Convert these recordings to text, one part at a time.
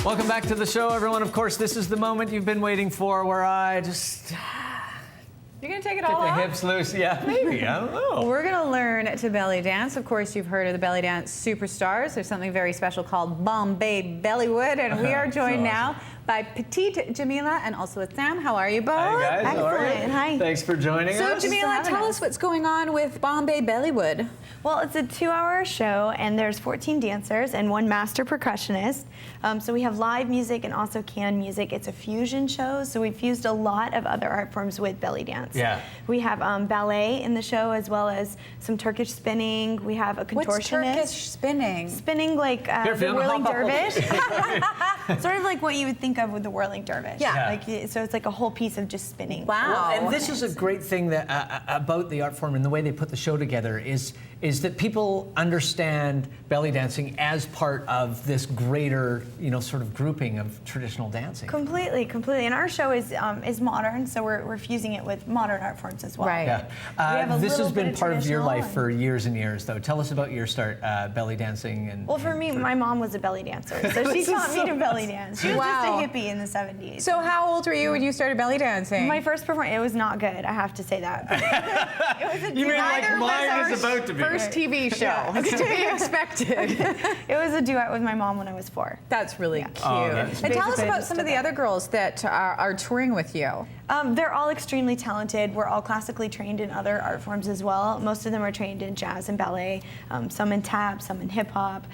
Welcome back to the show, everyone. Of course, this is the moment you've been waiting for where I just... You're going to take it Get all the off? hips loose, yeah, maybe, I don't know. We're going to learn to belly dance. Of course, you've heard of the Bellydance Superstars. There's something very special called Bombay Bellywood, and we are joined So now by Petite Jamilla and also with Sam. How are you both? Hi, guys. How are you? Excellent. Hi. Thanks for joining So, us. Jamilla, tell us what's going on with Bombay Bellywood. Well, it's a 2-hour show, and there's 14 dancers and 1 master percussionist. So we have live music and also canned music. It's a fusion show, so we fused a lot of other art forms with belly dance. Yeah. We have ballet in the show, as well as some Turkish spinning. We have a contortionist. What's Turkish spinning? Spinning like Here, the Fiona, whirling hop up. dervish. Sort of like what you would think of with the whirling dervish. Yeah. Like, so it's like a whole piece of just spinning. Wow. And this is a great thing that about the art form and the way they put the show together is that people understand belly dancing as part of this greater, sort of grouping of traditional dancing. Completely. And our show is modern, so we're fusing it with modern art forms as well. Right. Yeah. have a This has little been bit of part of your traditional life and- for years and years, though. Tell us about your start belly dancing. And Well, for me, my mom was a belly dancer, so she taught me to belly dance. She was Wow. just a hippie in the 70s. So how old were you when you started belly dancing? My first performance, it was not good, I have to say that. It was a You mean like duet. mine is about to be? First TV show. It's to be expected. It was a duet with my mom when I was 4. That's really cute. Oh, that's- And tell us Basically, about just some of did the that. other girls that are touring with you. They're all extremely talented. We're all classically trained in other art forms as well. Most of them are trained in jazz and ballet, some in tap, some in hip hop.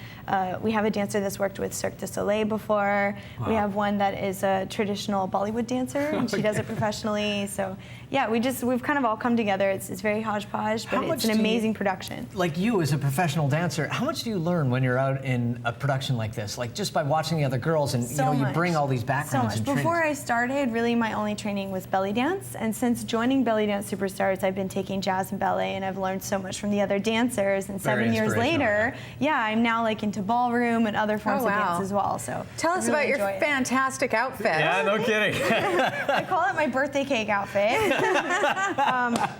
We have a dancer that's worked with Cirque du Soleil before. Wow. We have one that is a traditional Bollywood dancer, and she does it professionally. So yeah, we've kind of all come together. It's very hodgepodge, How but much it's an do you- amazing production. Like you as a professional dancer, how much do you learn when you're out in a production like this? Like just by watching the other girls and So you much. bring all these So backgrounds much. and trainings. Before I started, really my only training was belly dance, and since joining Bellydance Superstars, I've been taking jazz and ballet, and I've learned so much from the other dancers. And Very 7 years inspirational. later, yeah, I'm now like into ballroom and other forms Oh, of wow. dance as well. So Tell I us really about your enjoy it. fantastic outfit. Yeah, no kidding. I call it my birthday cake outfit.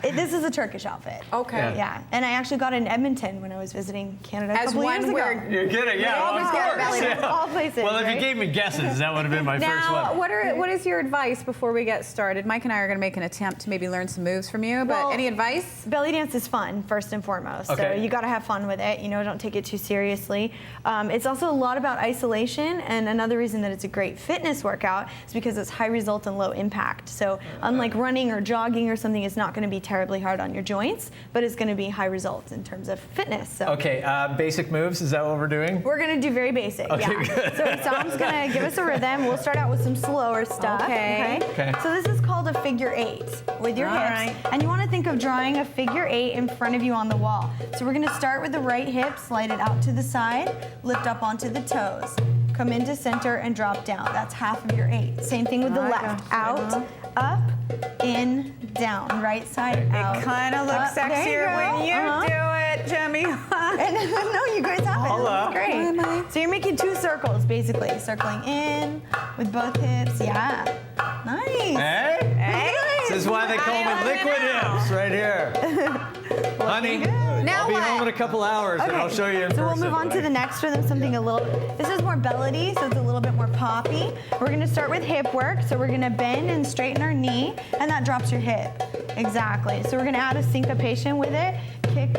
This is a Turkish outfit. Okay. Yeah, and I actually got it in Edmonton when I was visiting Canada a As couple years one ago. where You're kidding, yeah. always of get course. belly dance, all places, Well, if you right? gave me guesses, that would have been my first Now, one. what is your advice before we get started? Mike and I are going to make an attempt to maybe learn some moves from you, but Well, any advice? Belly dance is fun, first and foremost. Okay. So you got to have fun with it. Don't take it too seriously. It's also a lot about isolation, and another reason that it's a great fitness workout is because it's high result and low impact. So unlike running or jogging or something, it's not going to be terribly hard on your joints, but it's going to be high results in terms of fitness. So Okay, basic moves, is that what we're doing? we're going to do very basic, Okay, yeah. good. So Sam's going to give us a rhythm. We'll start out with some slower stuff. Okay. Okay. So this is called a figure 8 with your All hips. right. And you want to think of drawing a figure 8 in front of you on the wall. So we're going to start with the right hip, slide it out to the side, lift up onto the toes. Come into center and drop down. That's half of your 8. Same thing with the Right, left. yeah. Out, up, in, down. Right side out. It kind of looks There sexier go. when you do it, Jimmy. And no, you guys have it. Holla. That's great. So you're making 2 circles, basically. Circling in with both hips. Yeah. Nice. Hey? Hey. This is why they call me liquid hips, right here. Honey, Now I'll be what? home in a couple hours and I'll show you in So person. we'll move on to the next rhythm, something a little, this is more bellady, so it's a little bit more poppy. We're gonna start with hip work, so we're gonna bend and straighten our knee, and that drops your hip. Exactly, so we're gonna add a syncopation with it. Kick,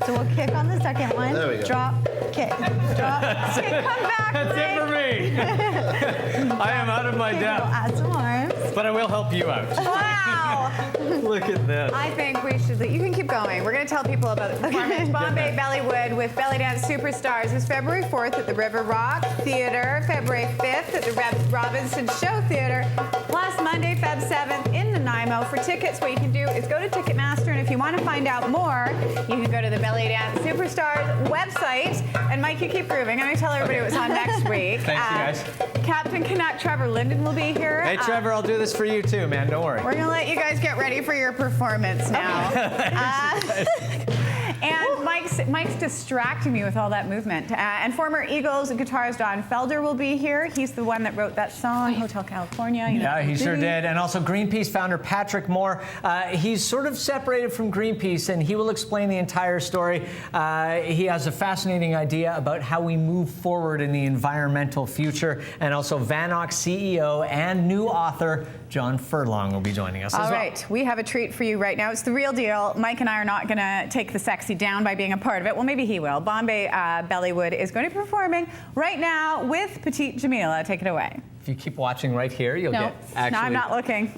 so we'll kick on the second one. There we go. Drop, kick, drop, kick, come back, That's it for me. I am out of my We'll depth, add some arms. but I will help you out. Wow. Look at this. I think we should. You can keep going. We're going to tell people about the performance. Bombay Bellywood with Bellydance Superstars is February 4th at the River Rock Theater, February 5th at the Reb Robinson Show Theater, plus Monday, Feb 7th in Nanaimo. For tickets, what you can do is go to Ticketmaster, and if you want to find out more, you can go to the Bellydance Superstars website. And Mike, you keep grooving. I'm going to tell everybody what's on next week. Thanks, you guys. Captain Canuck Trevor Linden will be here. Hey, Trevor, I'll do this for you too, man. Don't worry. We're going to let you guys get ready for your performance now. And Mike Mike's distracting me with all that movement. And former Eagles guitarist Don Felder will be here. He's the one that wrote that song, Hotel California. Yeah, he sure did. And also Greenpeace founder Patrick Moore. He's sort of separated from Greenpeace, and he will explain the entire story. He has a fascinating idea about how we move forward in the environmental future. And also Vanoc CEO and new author John Furlong will be joining us as well. All right, we have a treat for you right now. It's the real deal. Mike and I are not going to take the sexy down by being a part of it. Well, maybe he will. Bombay Bellywood is going to be performing right now with Petite Jamilla. Take it away. If you keep watching right here, you'll get No, I'm not looking.